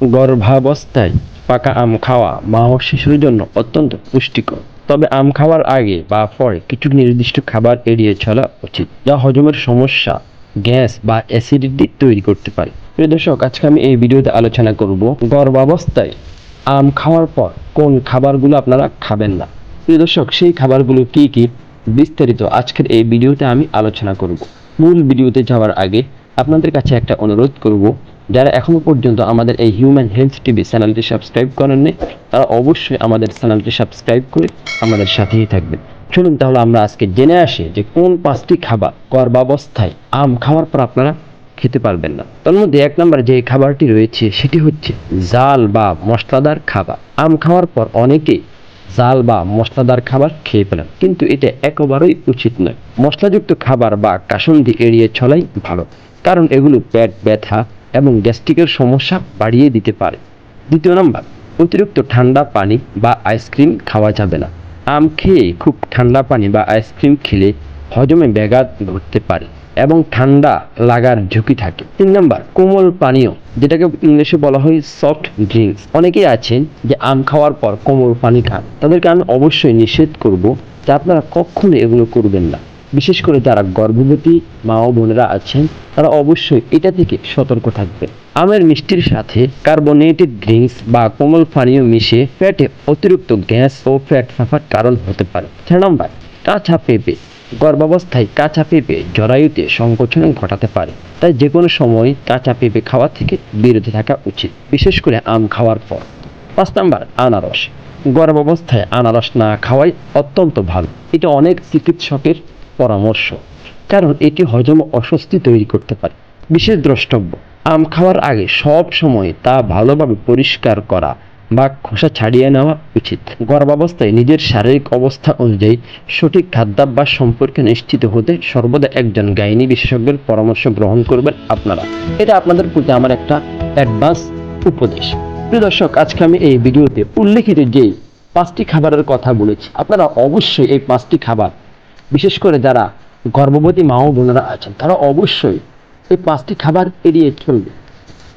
গর্ভাবস্থায় পাকা আম খাওয়া মা ও শিশুর জন্য অত্যন্ত পুষ্টিকর। তবে আম খাওয়ার আগে বা পরে কিছু নির্দিষ্ট খাবার এড়িয়ে চলা উচিত, যা হজমের সমস্যা, গ্যাস বা অ্যাসিডিটি তৈরি করতে পারে। প্রিয় দর্শক, আজকে আমি এই ভিডিওতে আলোচনা করব গর্ভাবস্থায় আম খাওয়ার পর কোন খাবারগুলো আপনারা খাবেন না। প্রিয় দর্শক, সেই খাবারগুলো কি কি বিস্তারিত আজকের এই ভিডিওতে আমি আলোচনা করব। মূল ভিডিওতে যাওয়ার আগে আপনাদের কাছে একটা অনুরোধ করব, যারা এখনো পর্যন্ত আমাদের এই হিউম্যান হেলথ টিভি চ্যানেলটি সাবস্ক্রাইব করেননি, তারা অবশ্যই আমাদের চ্যানেলটি সাবস্ক্রাইব করে আমাদের সাথেই থাকবেন। চলুন তাহলে আমরা আজকে জেনে আসি যে কোন 5টি খাবার গর্ভাবস্থায় আম খাওয়ার পর আপনারা খেতে পারবেন না। তার মধ্যে 1 নম্বরে যে খাবারটি রয়েছে সেটি হচ্ছে জাল বা মশলাদার খাবার। আম খাওয়ার পর অনেকেই জাল বা মশলাদার খাবার খেয়ে ফেলেন, কিন্তু এটা একেবারেই উচিত নয়। মশলাযুক্ত খাবার বা কাসুন্দি এড়িয়ে চলাই ভালো, কারণ এগুলো পেট ব্যথা এবং গ্যাস্ট্রিকের সমস্যা বাড়িয়ে দিতে পারে। 2 নম্বর, অতিরিক্ত ঠান্ডা পানি বা আইসক্রিম খাওয়া যাবে না। আম খেয়ে খুব ঠান্ডা পানি বা আইসক্রিম খেলে হজমে ব্যাঘাত ঘটতে পারে এবং ঠান্ডা লাগার ঝুঁকি থাকে। 3 নম্বর, কোমল পানীয়, যেটাকে ইংলিশে বলা হয় সফট ড্রিঙ্কস। অনেকেই আছেন যে আম খাওয়ার পর কোমল পানি খান, তাদেরকে আমি অবশ্যই নিষেধ করব যে আপনারা কখনো এগুলো করবেন না। বিশেষ করে যারা গর্ভবতী মা ও বোনেরা আছেন, তারা অবশ্যই এটা থেকে সতর্ক থাকবেন। আমের মিষ্টির সাথে কার্বোনেটেড ড্রিঙ্কস বা কোমল পানীয় মিশে পেটে অতিরিক্ত গ্যাস ও পেট ফাঁপার কারণ হতে পারে। 4 নম্বর, কাঁচা পেঁপে। গর্ভাবস্থায় কাঁচা পেঁপে জরায়ুতে সংকোচন ঘটাতে পারে, তাই যে কোনো সময় কাঁচা পেঁপে খাওয়া থেকে বিরত থাকা উচিত, বিশেষ করে আম খাওয়ার পর। 5 নম্বর, আনারস। গর্ভাবস্থায় আনারস না খাওয়াই অত্যন্ত ভালো। এটা অনেক চিকিৎসকের পরামর্শ, কারণ এটি হজম অস্বস্তি তৈরি করতে পারে। বিশেষ দ্রষ্টব্য, আম খাওয়ার আগে সব সময় তা ভালোভাবে পরিষ্কার করা বা খোসা ছাড়িয়ে নেওয়া উচিত। গর্ভাবস্থায় নিজের শারীরিক অবস্থা অনুযায়ী সঠিক খাদ্যাভ্যাস সম্পর্কে নিশ্চিত হতে সর্বদা একজন গাইনি বিশেষজ্ঞের পরামর্শ গ্রহণ করবেন আপনারা। এটা আপনাদের প্রতি আমার একটা অ্যাডভান্স উপদেশ। প্রিয় দর্শক, আজকে আমি এই ভিডিওতে উল্লেখিত যে 5টি খাবারের কথা বলেছি, আপনারা অবশ্যই এই 5টি খাবার, বিশেষ করে যারা গর্ভবতী মা ও বোনেরা আছেন, তারা অবশ্যই এই 5টি খাবার এড়িয়ে চলবে।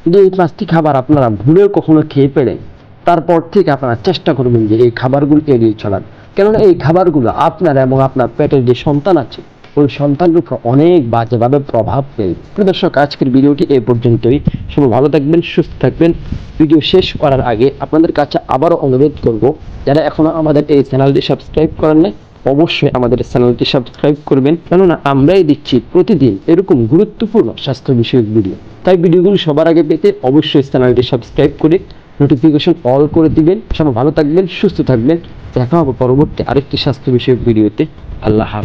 যদি এই 5টি খাবার আপনারা ভুলেও কখনো খেয়ে ফেলেন, তারপর থেকে আপনারা চেষ্টা করবেন যে এই খাবারগুলো এড়িয়ে চলার, কেননা এই খাবারগুলো আপনার এবং আপনার পেটের যে সন্তান আছে, ওই সন্তানের উপর অনেক বাজেভাবে প্রভাব ফেলবে। প্রিয় দর্শক, আজকের ভিডিওটি এই পর্যন্তই। সবাই ভালো থাকবেন, সুস্থ থাকবেন। ভিডিও শেষ করার আগে আপনাদের কাছে আবারও অনুরোধ করব, যারা এখনো আমাদের এই চ্যানেলটি সাবস্ক্রাইব করেন নাই, অবশ্যই আমাদের চ্যানেলটি সাবস্ক্রাইব করবেন, কেননা আমরাই দিচ্ছি প্রতিদিন এরকম গুরুত্বপূর্ণ স্বাস্থ্য বিষয়ক ভিডিও। তাই ভিডিওগুলো সবার আগে পেতে অবশ্যই চ্যানেলটি সাবস্ক্রাইব করে নোটিফিকেশন অল করে দিবেন। সবাই ভালো থাকবেন, সুস্থ থাকবেন। দেখা হবে পরবর্তী আরেকটি স্বাস্থ্য বিষয়ক ভিডিওতে। আল্লাহ হাফেজ।